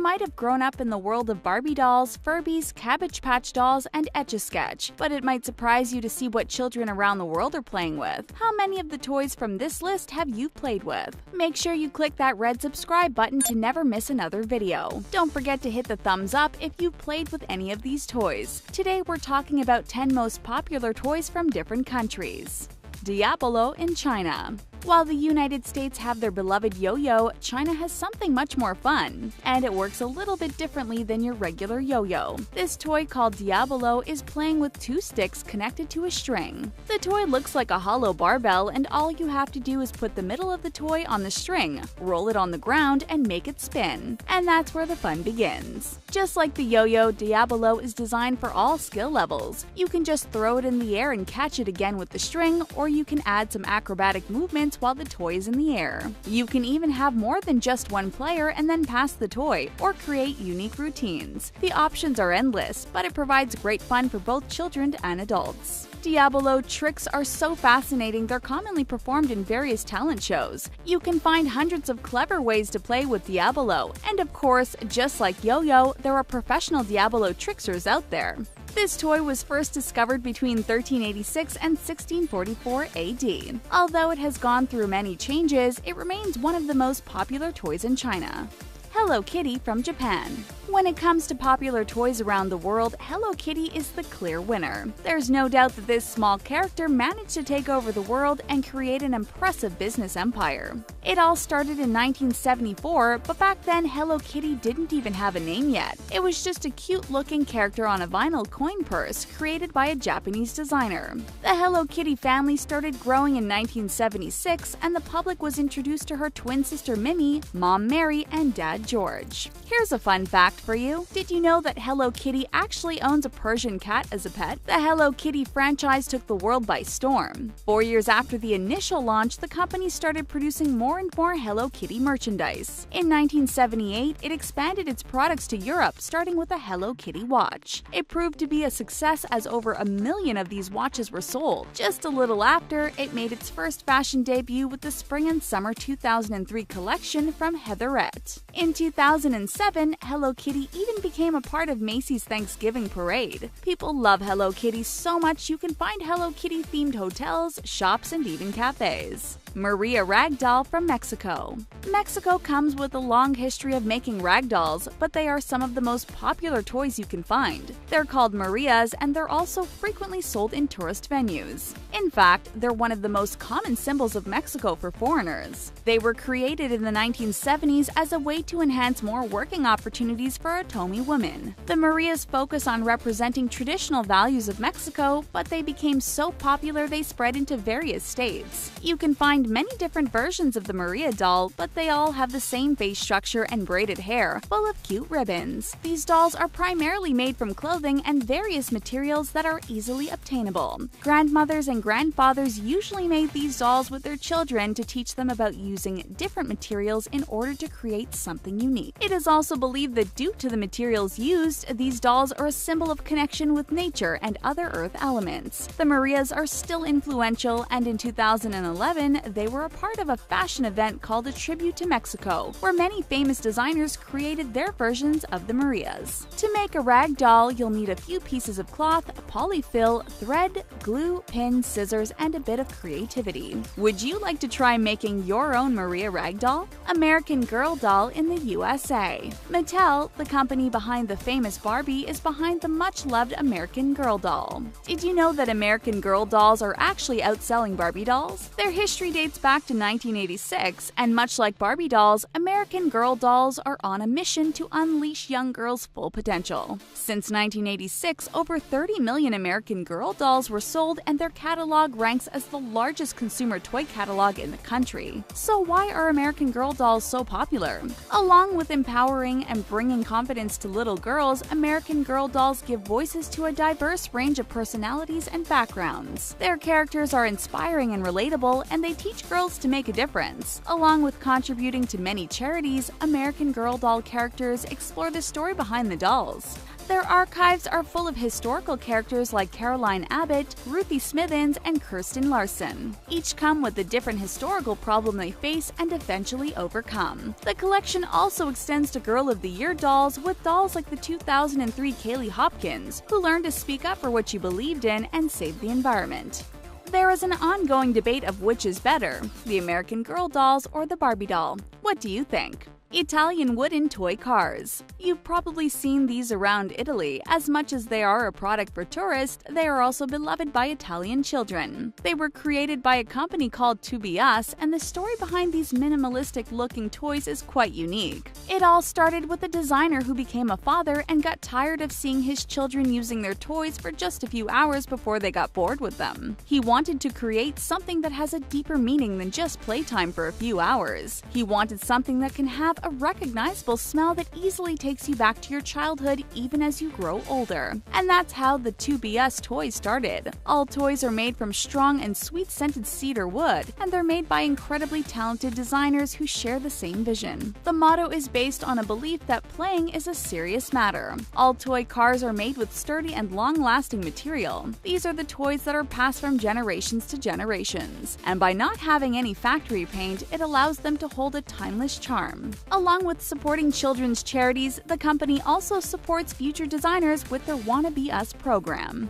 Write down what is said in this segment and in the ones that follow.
You might have grown up in the world of Barbie dolls, Furbies, Cabbage Patch dolls, and Etch-a-Sketch, but it might surprise you to see what children around the world are playing with. How many of the toys from this list have you played with? Make sure you click that red subscribe button to never miss another video. Don't forget to hit the thumbs up if you played with any of these toys. Today we're talking about 10 most popular toys from different countries. Diabolo in China. While the United States have their beloved yo-yo, China has something much more fun, and it works a little bit differently than your regular yo-yo. This toy called Diabolo is playing with 2 sticks connected to a string. The toy looks like a hollow barbell, and all you have to do is put the middle of the toy on the string, roll it on the ground, and make it spin. And that's where the fun begins. Just like the yo-yo, Diabolo is designed for all skill levels. You can just throw it in the air and catch it again with the string, or you can add some acrobatic movements while the toy is in the air. You can even have more than just one player and then pass the toy, or create unique routines. The options are endless, but it provides great fun for both children and adults. Diabolo tricks are so fascinating they're commonly performed in various talent shows. You can find hundreds of clever ways to play with Diabolo, and of course, just like yo-yo, there are professional Diabolo tricksters out there. This toy was first discovered between 1386 and 1644 AD. Although it has gone through many changes, it remains one of the most popular toys in China. Hello Kitty from Japan. When it comes to popular toys around the world, Hello Kitty is the clear winner. There's no doubt that this small character managed to take over the world and create an impressive business empire. It all started in 1974, but back then Hello Kitty didn't even have a name yet. It was just a cute-looking character on a vinyl coin purse created by a Japanese designer. The Hello Kitty family started growing in 1976, and the public was introduced to her twin sister Mimi, Mom Mary, and Dad George. Here's a fun fact for you. Did you know that Hello Kitty actually owns a Persian cat as a pet? The Hello Kitty franchise took the world by storm. 4 years after the initial launch, the company started producing more and more Hello Kitty merchandise. In 1978, it expanded its products to Europe, starting with a Hello Kitty watch. It proved to be a success as over 1 million of these watches were sold. Just a little after, it made its first fashion debut with the Spring and Summer 2003 collection from Heatherette. In 2007, Hello Kitty even became a part of Macy's Thanksgiving Parade. People love Hello Kitty so much you can find Hello Kitty-themed hotels, shops, and even cafes. Maria Ragdoll from Mexico. Mexico comes with a long history of making ragdolls, but they are some of the most popular toys you can find. They're called Marias, and they're also frequently sold in tourist venues. In fact, they're one of the most common symbols of Mexico for foreigners. They were created in the 1970s as a way to enhance more working opportunities for Otomi women. The Marias focus on representing traditional values of Mexico, but they became so popular they spread into various states. You can find many different versions of the Maria doll, but they all have the same face structure and braided hair, full of cute ribbons. These dolls are primarily made from clothing and various materials that are easily obtainable. Grandmothers and grandfathers usually made these dolls with their children to teach them about using different materials in order to create something unique. It is also believed that due to the materials used, these dolls are a symbol of connection with nature and other earth elements. The Marias are still influential, and in 2011, they were a part of a fashion event called A Tribute to Mexico, where many famous designers created their versions of the Marias. To make a rag doll, you'll need a few pieces of cloth, polyfill, thread, glue, pins, scissors, and a bit of creativity. Would you like to try making your own Maria rag doll? American Girl doll in the USA. Mattel, the company behind the famous Barbie, is behind the much-loved American Girl doll. Did you know that American Girl dolls are actually outselling Barbie dolls? Their history dates back to 1986, and much like Barbie dolls, American Girl dolls are on a mission to unleash young girls' full potential. Since 1986, over 30 million American Girl dolls were sold, and their catalog ranks as the largest consumer toy catalog in the country. So why are American Girl dolls so popular? Along with empowering and bringing confidence to little girls, American Girl dolls give voices to a diverse range of personalities and backgrounds. Their characters are inspiring and relatable, and they teach girls to make a difference. Along with contributing to many charities, American Girl doll characters explore the story behind the dolls. Their archives are full of historical characters like Caroline Abbott, Ruthie Smithens, and Kirsten Larson. Each come with a different historical problem they face and eventually overcome. The collection also extends to Girl of the Year dolls, with dolls like the 2003 Kaylee Hopkins, who learned to speak up for what she believed in and save the environment. There is an ongoing debate of which is better, the American Girl dolls or the Barbie doll. What do you think? Italian wooden toy cars. You've probably seen these around Italy. As much as they are a product for tourists, they are also beloved by Italian children. They were created by a company called To Be Us, and the story behind these minimalistic-looking toys is quite unique. It all started with a designer who became a father and got tired of seeing his children using their toys for just a few hours before they got bored with them. He wanted to create something that has a deeper meaning than just playtime for a few hours. He wanted something that can have a recognizable smell that easily takes you back to your childhood even as you grow older. And that's how the 2BS toys started. All toys are made from strong and sweet-scented cedar wood, and they're made by incredibly talented designers who share the same vision. The motto is based on a belief that playing is a serious matter. All toy cars are made with sturdy and long-lasting material. These are the toys that are passed from generations to generations, and by not having any factory paint, it allows them to hold a timeless charm. Along with supporting children's charities, the company also supports future designers with their Wanna Be Us program.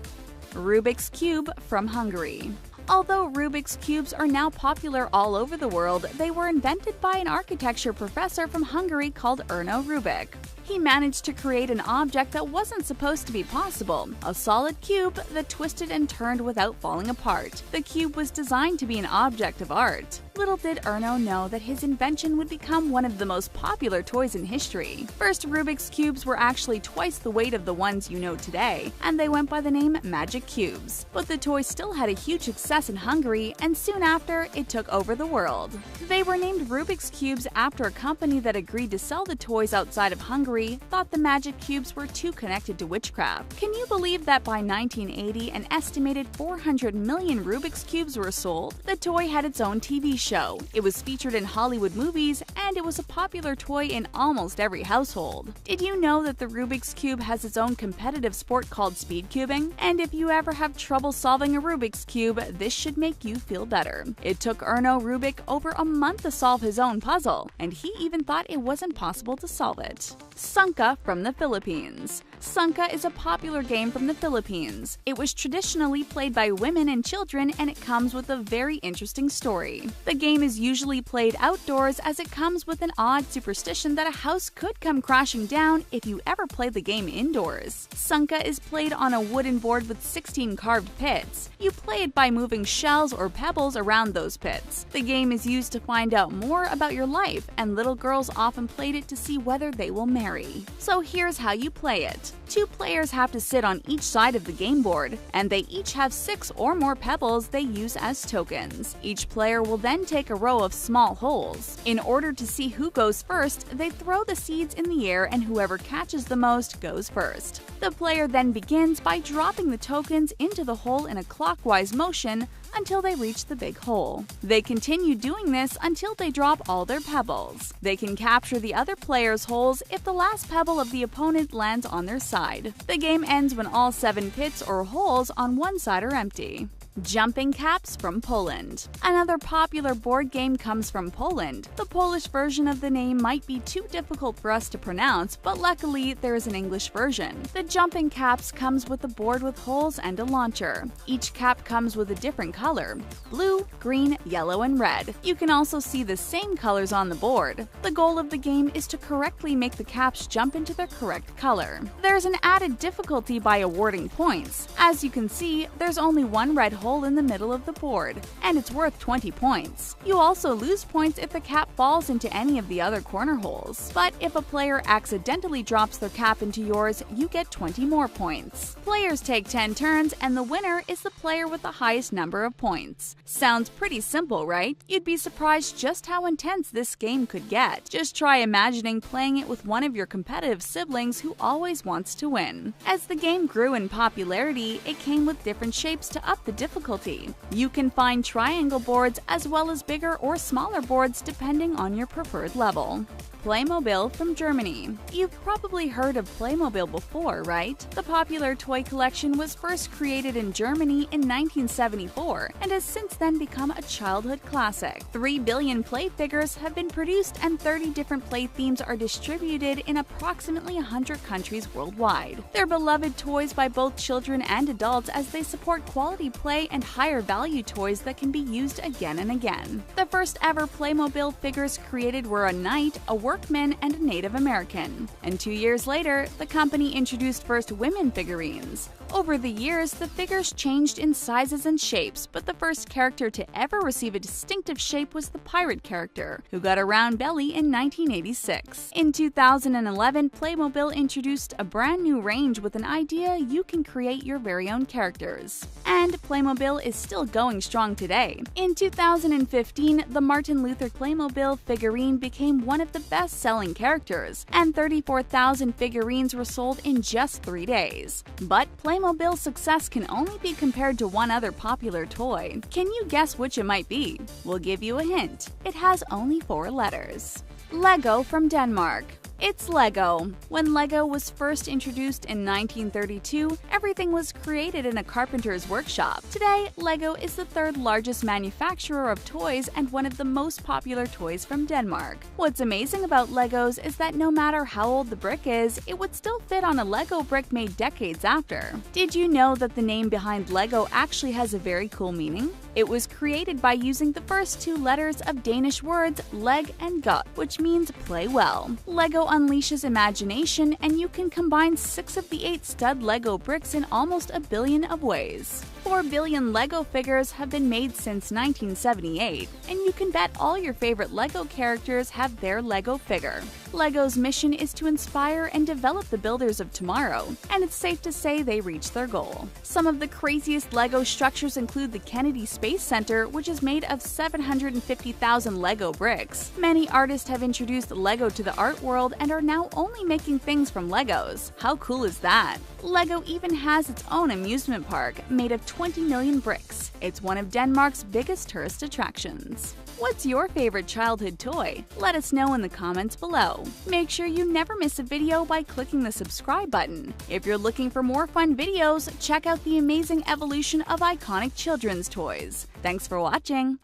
Rubiks Cube from Hungary. Although Rubik's Cubes are now popular all over the world, they were invented by an architecture professor from Hungary called Erno Rubik. He managed to create an object that wasn't supposed to be possible, a solid cube that twisted and turned without falling apart. The cube was designed to be an object of art. Little did Erno know that his invention would become one of the most popular toys in history. First Rubik's Cubes were actually twice the weight of the ones you know today, and they went by the name Magic Cubes. But the toy still had a huge success in Hungary, and soon after, it took over the world. They were named Rubik's Cubes after a company that agreed to sell the toys outside of Hungary thought the Magic Cubes were too connected to witchcraft. Can you believe that by 1980, an estimated 400 million Rubik's Cubes were sold? The toy had its own TV show. It was featured in Hollywood movies, and it was a popular toy in almost every household. Did you know that the Rubik's Cube has its own competitive sport called speed cubing? And if you ever have trouble solving a Rubik's Cube, this should make you feel better. It took Erno Rubik over a month to solve his own puzzle, and he even thought it wasn't possible to solve it. Sunka from the Philippines. Sunka is a popular game from the Philippines. It was traditionally played by women and children, and it comes with a very interesting story. The game is usually played outdoors, as it comes with an odd superstition that a house could come crashing down if you ever play the game indoors. Sunka is played on a wooden board with 16 carved pits. You play it by moving shells or pebbles around those pits. The game is used to find out more about your life, and little girls often played it to see whether they will marry. So here's how you play it. 2 players have to sit on each side of the game board, and they each have 6 or more pebbles they use as tokens. Each player will then take a row of small holes. In order to see who goes first, they throw the seeds in the air, and whoever catches the most goes first. The player then begins by dropping the tokens into the hole in a clockwise motion until they reach the big hole. They continue doing this until they drop all their pebbles. They can capture the other player's holes if the last pebble of the opponent lands on their side. The game ends when all 7 pits or holes on one side are empty. Jumping Caps from Poland. Another popular board game comes from Poland. The Polish version of the name might be too difficult for us to pronounce, but luckily there is an English version. The Jumping Caps comes with a board with holes and a launcher. Each cap comes with a different color: blue, green, yellow, and red. You can also see the same colors on the board. The goal of the game is to correctly make the caps jump into their correct color. There's an added difficulty by awarding points. As you can see, there's only one red hole in the middle of the board, and it's worth 20 points. You also lose points if the cap falls into any of the other corner holes. But if a player accidentally drops their cap into yours, you get 20 more points. Players take 10 turns, and the winner is the player with the highest number of points. Sounds pretty simple, right? You'd be surprised just how intense this game could get. Just try imagining playing it with one of your competitive siblings who always wants to win. As the game grew in popularity, it came with different shapes to up the difficulty. difficulty. You can find triangle boards as well as bigger or smaller boards depending on your preferred level. Playmobil from Germany. You've probably heard of Playmobil before, right? The popular toy collection was first created in Germany in 1974 and has since then become a childhood classic. 3 billion play figures have been produced and 30 different play themes are distributed in approximately 100 countries worldwide. They're beloved toys by both children and adults as they support quality play and higher value toys that can be used again and again. The first ever Playmobil figures created were a knight, a workman, and a Native American. And 2 years later, the company introduced first women figurines. Over the years, the figures changed in sizes and shapes, but the first character to ever receive a distinctive shape was the pirate character, who got a round belly in 1986. In 2011, Playmobil introduced a brand new range with an idea you can create your very own characters. And Playmobil is still going strong today. In 2015, the Martin Luther Playmobil figurine became one of the best-selling characters, and 34,000 figurines were sold in just 3 days. But Playmobil's success can only be compared to one other popular toy. Can you guess which it might be? We'll give you a hint. It has only 4 letters. Lego from Denmark. It's Lego. When Lego was first introduced in 1932, everything was created in a carpenter's workshop. Today, Lego is the 3rd largest manufacturer of toys and one of the most popular toys from Denmark. What's amazing about Legos is that no matter how old the brick is, it would still fit on a Lego brick made decades after. Did you know that the name behind Lego actually has a very cool meaning? It was created by using the first 2 letters of Danish words leg and gut, which means play well. Lego unleashes imagination, and you can combine 6 of the 8 stud Lego bricks in almost a billion of ways. 4 billion Lego figures have been made since 1978, and you can bet all your favorite Lego characters have their Lego figure. Lego's mission is to inspire and develop the builders of tomorrow, and it's safe to say they reached their goal. Some of the craziest Lego structures include the Kennedy Space Center, which is made of 750,000 Lego bricks. Many artists have introduced Lego to the art world and are now only making things from Legos. How cool is that? Lego even has its own amusement park, made of 20 million bricks. It's one of Denmark's biggest tourist attractions. What's your favorite childhood toy? Let us know in the comments below. Make sure you never miss a video by clicking the subscribe button. If you're looking for more fun videos, check out the amazing evolution of iconic children's toys. Thanks for watching!